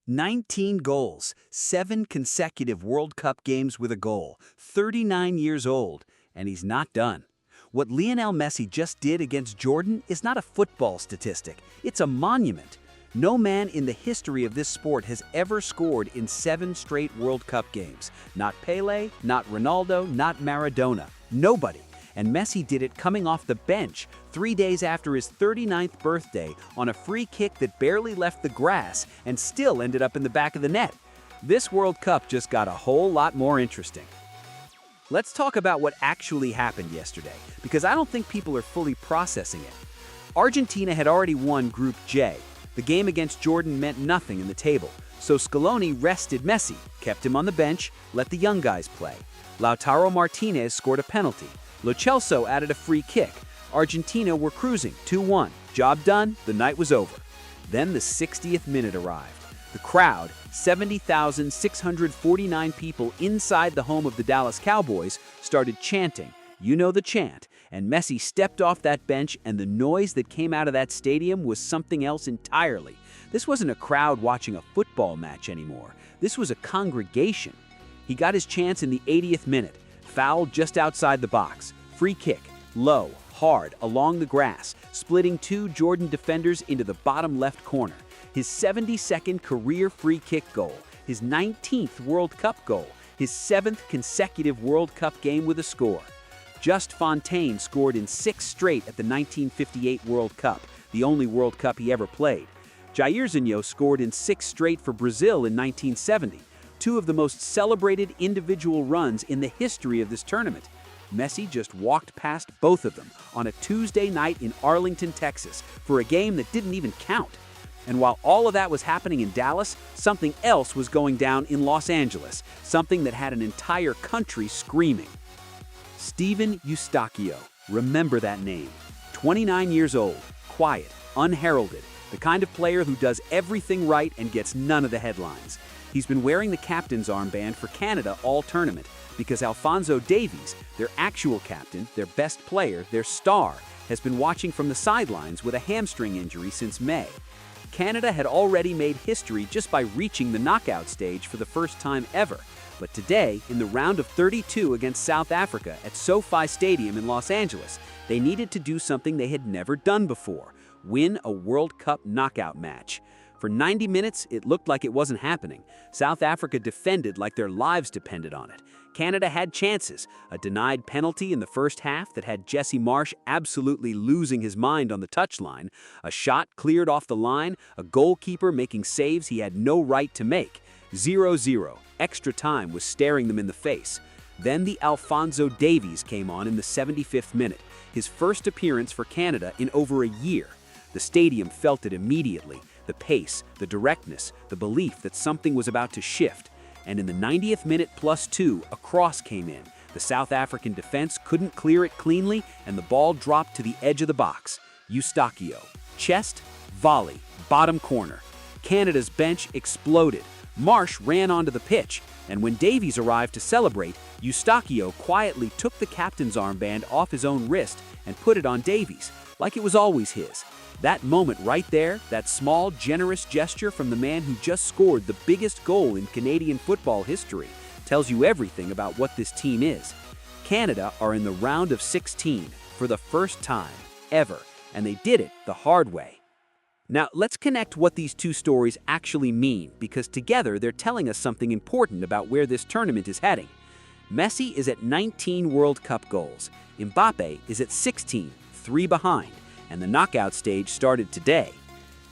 19 goals, 7 consecutive World Cup games with a goal, 39 years old, and he's not done. What Lionel Messi just did against Jordan is not a football statistic, it's a monument. No man in the history of this sport has ever scored in 7 straight World Cup games. Not Pelé, not Ronaldo, not Maradona. Nobody. And Messi did it coming off the bench 3 days after his 39th birthday on a free kick that barely left the grass and still ended up in the back of the net. This World Cup just got a whole lot more interesting. Let's talk about what actually happened yesterday, because I don't think people are fully processing it. Argentina had already won Group J. The game against Jordan meant nothing in the table, so Scaloni rested Messi, kept him on the bench, let the young guys play. Lautaro Martinez scored a penalty. Lo Celso added a free kick. Argentina were cruising, 2-1. Job done, the night was over. Then the 60th minute arrived. The crowd, 70,649 people inside the home of the Dallas Cowboys, started chanting. You know the chant. And Messi stepped off that bench, and the noise that came out of that stadium was something else entirely. This wasn't a crowd watching a football match anymore. This was a congregation. He got his chance in the 80th minute. Foul just outside the box. Free kick, low, hard, along the grass, splitting 2 Jordan defenders into the bottom left corner. His 72nd career free kick goal, his 19th World Cup goal, his 7th consecutive World Cup game with a score. Just Fontaine scored in 6 straight at the 1958 World Cup, the only World Cup he ever played. Jairzinho scored in 6 straight for Brazil in 1970. 2 of the most celebrated individual runs in the history of this tournament. Messi just walked past both of them on a Tuesday night in Arlington, Texas, for a game that didn't even count. And while all of that was happening in Dallas, something else was going down in Los Angeles, something that had an entire country screaming. Steven Eustáquio, remember that name. 29 years old, quiet, unheralded, the kind of player who does everything right and gets none of the headlines. He's been wearing the captain's armband for Canada all tournament because Alphonso Davies, their actual captain, their best player, their star, has been watching from the sidelines with a hamstring injury since May. Canada had already made history just by reaching the knockout stage for the first time ever. But today, in the round of 32 against South Africa at SoFi Stadium in Los Angeles, they needed to do something they had never done before: win a World Cup knockout match. For 90 minutes, it looked like it wasn't happening. South Africa defended like their lives depended on it. Canada had chances, a denied penalty in the first half that had Jesse Marsch absolutely losing his mind on the touchline, a shot cleared off the line, a goalkeeper making saves he had no right to make. 0-0, extra time was staring them in the face. Then the Alphonso Davies came on in the 75th minute, his first appearance for Canada in over a year. The stadium felt it immediately. The pace, the directness, the belief that something was about to shift. And in the 90th minute +2, a cross came in. The South African defense couldn't clear it cleanly, and the ball dropped to the edge of the box. Eustáquio. Chest, volley, bottom corner. Canada's bench exploded. Marsch ran onto the pitch, and when Davies arrived to celebrate, Eustáquio quietly took the captain's armband off his own wrist and put it on Davies, like it was always his. That moment right there, that small, generous gesture from the man who just scored the biggest goal in Canadian football history, tells you everything about what this team is. Canada are in the round of 16 for the first time ever, and they did it the hard way. Now, let's connect what these 2 stories actually mean, because together they're telling us something important about where this tournament is heading. Messi is at 19 World Cup goals. Mbappé is at 16, 3 behind. And the knockout stage started today.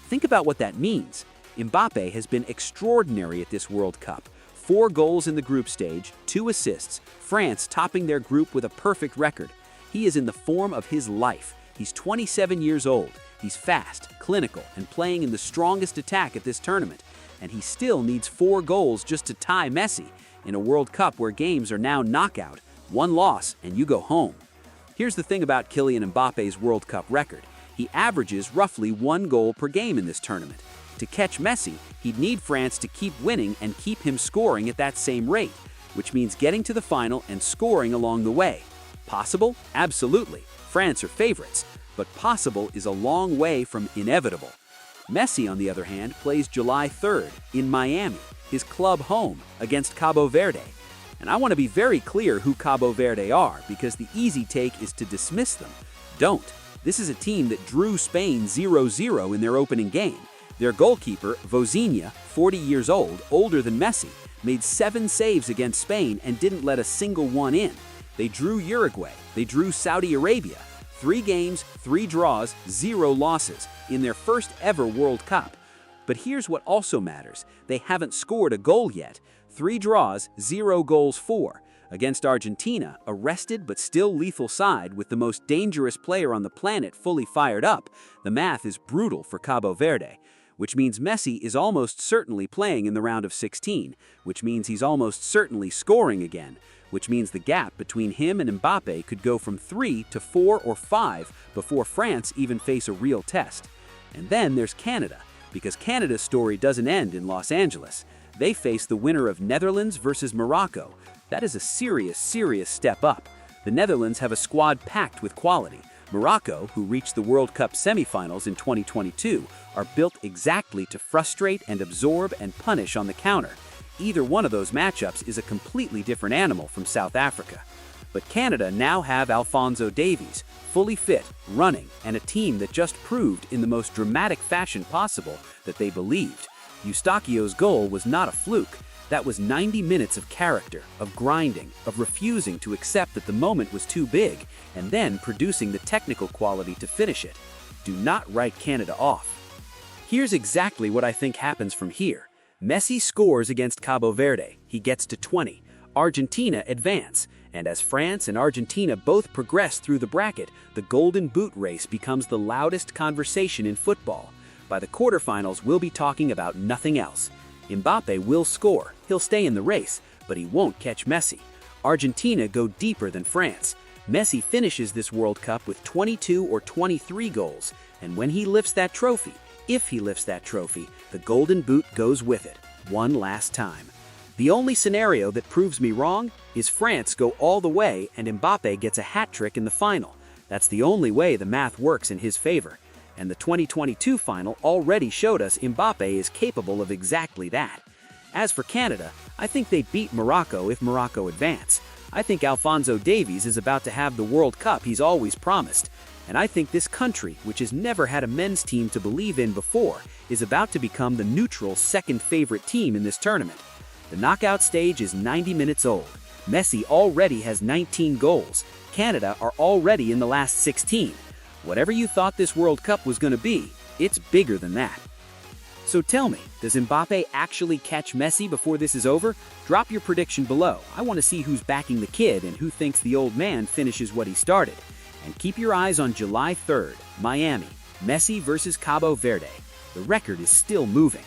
Think about what that means. Mbappé has been extraordinary at this World Cup. 4 goals in the group stage, 2 assists, France topping their group with a perfect record. He is in the form of his life. He's 27 years old. He's fast, clinical, and playing in the strongest attack at this tournament. And he still needs 4 goals just to tie Messi in a World Cup where games are now knockout. 1 loss and you go home. Here's the thing about Kylian Mbappe's World Cup record. He averages roughly 1 goal per game in this tournament. To catch Messi, he'd need France to keep winning and keep him scoring at that same rate, which means getting to the final and scoring along the way. Possible? Absolutely. France are favorites. But possible is a long way from inevitable. Messi, on the other hand, plays July 3rd in Miami, his club home, against Cabo Verde. And I want to be very clear who Cabo Verde are, because the easy take is to dismiss them. Don't. This is a team that drew Spain 0-0 in their opening game. Their goalkeeper, Vozinha, 40 years old, older than Messi, made 7 saves against Spain and didn't let a single one in. They drew Uruguay. They drew Saudi Arabia. 3 games, 3 draws, 0 losses in their first ever World Cup. But here's what also matters. They haven't scored a goal yet. 3 draws, 0 goals for. Against Argentina, a rested but still lethal side with the most dangerous player on the planet fully fired up, the math is brutal for Cabo Verde. Which means Messi is almost certainly playing in the round of 16, which means he's almost certainly scoring again, which means the gap between him and Mbappé could go from 3 to 4 or 5 before France even face a real test. And then there's Canada, because Canada's story doesn't end in Los Angeles. They face the winner of Netherlands versus Morocco. That is a serious step up. The Netherlands have a squad packed with quality. Morocco, who reached the World Cup semifinals in 2022, are built exactly to frustrate and absorb and punish on the counter. Either one of those matchups is a completely different animal from South Africa. But Canada now have Alphonso Davies, fully fit, running, and a team that just proved in the most dramatic fashion possible that they believed. Eustáquio's goal was not a fluke. That was 90 minutes of character, of grinding, of refusing to accept that the moment was too big, and then producing the technical quality to finish it. Do not write Canada off. Here's exactly what I think happens from here. Messi scores against Cabo Verde. He gets to 20. Argentina advance. And as France and Argentina both progress through the bracket, the Golden Boot race becomes the loudest conversation in football. By the quarterfinals, we'll be talking about nothing else. Mbappé will score. He'll stay in the race, but he won't catch Messi. Argentina go deeper than France. Messi finishes this World Cup with 22 or 23 goals, and when he lifts that trophy, if he lifts that trophy, the Golden Boot goes with it, one last time. The only scenario that proves me wrong is France go all the way and Mbappé gets a hat trick in the final. That's the only way the math works in his favor. And the 2022 final already showed us Mbappé is capable of exactly that. As for Canada, I think they beat Morocco if Morocco advance. I think Alphonso Davies is about to have the World Cup he's always promised. And I think this country, which has never had a men's team to believe in before, is about to become the neutral second favorite team in this tournament. The knockout stage is 90 minutes old. Messi already has 19 goals. Canada are already in the last 16. Whatever you thought this World Cup was going to be, it's bigger than that. So tell me, does Mbappé actually catch Messi before this is over? Drop your prediction below. I want to see who's backing the kid and who thinks the old man finishes what he started. And keep your eyes on July 3rd, Miami, Messi versus Cabo Verde. The record is still moving.